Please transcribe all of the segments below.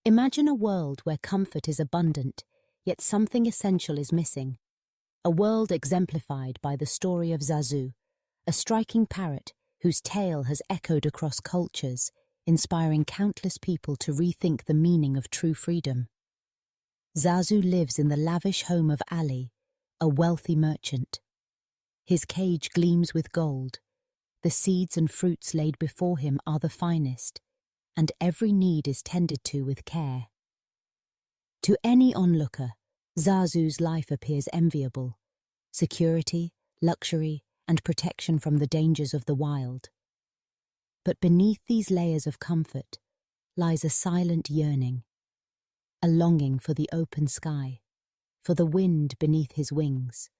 Imagine a world where comfort is abundant, yet something essential is missing. A world exemplified by the story of Zazu, a striking parrot whose tale has echoed across cultures, inspiring countless people to rethink the meaning of true freedom. Zazu lives in the lavish home of Ali, a wealthy merchant. His cage gleams with gold. The seeds and fruits laid before him are the finest, and every need is tended to with care. To any onlooker, Zazu's life appears enviable: security, luxury, and protection from the dangers of the wild. But beneath these layers of comfort lies a silent yearning, a longing for the open sky, for the wind beneath his wings,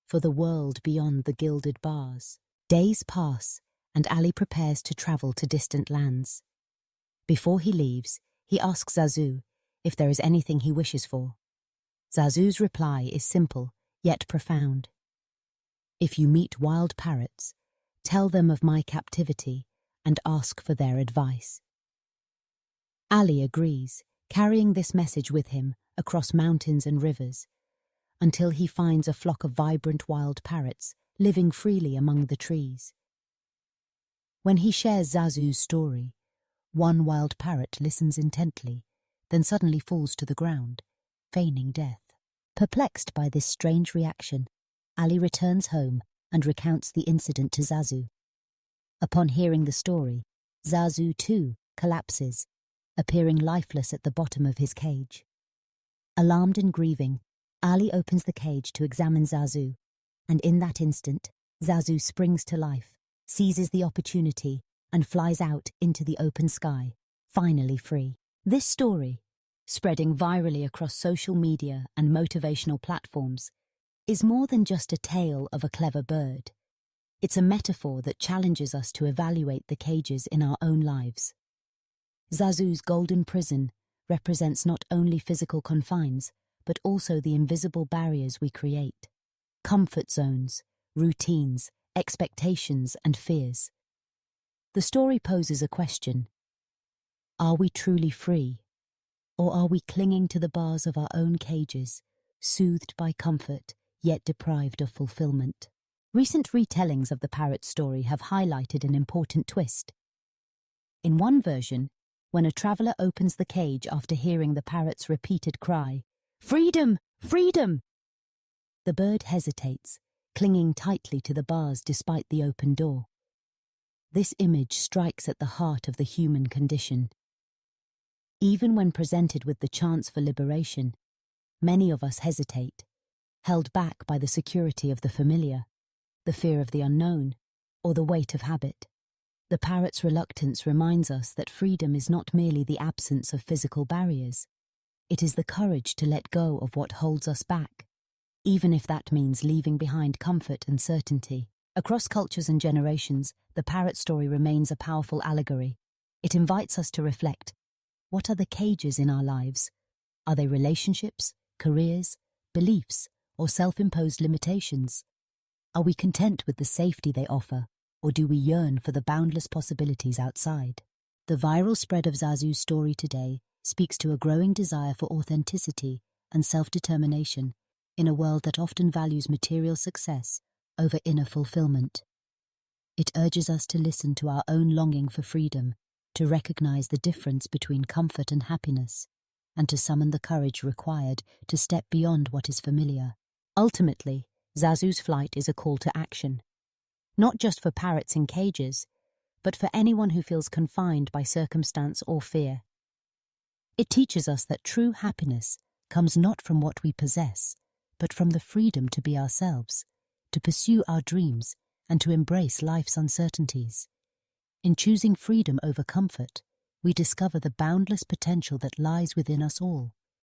for the world beyond the gilded bars. Days pass, and Ali prepares to travel to distant lands. Before he leaves, he asks Zazu if there is anything he wishes for. Zazu's reply is simple, yet profound. If you meet wild parrots, tell them of my captivity and ask for their advice. Ali agrees, carrying this message with him across mountains and rivers, until he finds a flock of vibrant wild parrots living freely among the trees. When he shares Zazu's story, one wild parrot listens intently, then suddenly falls to the ground, feigning death. Perplexed by this strange reaction, Ali returns home and recounts the incident to Zazu. Upon hearing the story, Zazu too collapses, appearing lifeless at the bottom of his cage. Alarmed and grieving, Ali opens the cage to examine Zazu, and in that instant, Zazu springs to life, seizes the opportunity, and flies out into the open sky, finally free. This story, spreading virally across social media and motivational platforms, is more than just a tale of a clever bird. It's a metaphor that challenges us to evaluate the cages in our own lives. Zazu's golden prison represents not only physical confines, but also the invisible barriers we create: comfort zones, routines, expectations, and fears. The story poses a question: are we truly free? Or are we clinging to the bars of our own cages, soothed by comfort, yet deprived of fulfillment? Recent retellings of the parrot story have highlighted an important twist. In one version, when a traveller opens the cage after hearing the parrot's repeated cry, "Freedom! Freedom!" the bird hesitates, clinging tightly to the bars despite the open door. This image strikes at the heart of the human condition. Even when presented with the chance for liberation, many of us hesitate, held back by the security of the familiar, the fear of the unknown, or the weight of habit. The parrot's reluctance reminds us that freedom is not merely the absence of physical barriers. It is the courage to let go of what holds us back, even if that means leaving behind comfort and certainty. Across cultures and generations, the parrot story remains a powerful allegory. It invites us to reflect: what are the cages in our lives? Are they relationships, careers, beliefs, or self-imposed limitations? Are we content with the safety they offer, or do we yearn for the boundless possibilities outside? The viral spread of Zazu's story today speaks to a growing desire for authenticity and self-determination in a world that often values material success over inner fulfillment. It urges us to listen to our own longing for freedom, to recognize the difference between comfort and happiness, and to summon the courage required to step beyond what is familiar. Ultimately, Zazu's flight is a call to action, not just for parrots in cages, but for anyone who feels confined by circumstance or fear. It teaches us that true happiness comes not from what we possess, but from the freedom to be ourselves, to pursue our dreams, and to embrace life's uncertainties. In choosing freedom over comfort, we discover the boundless potential that lies within us all.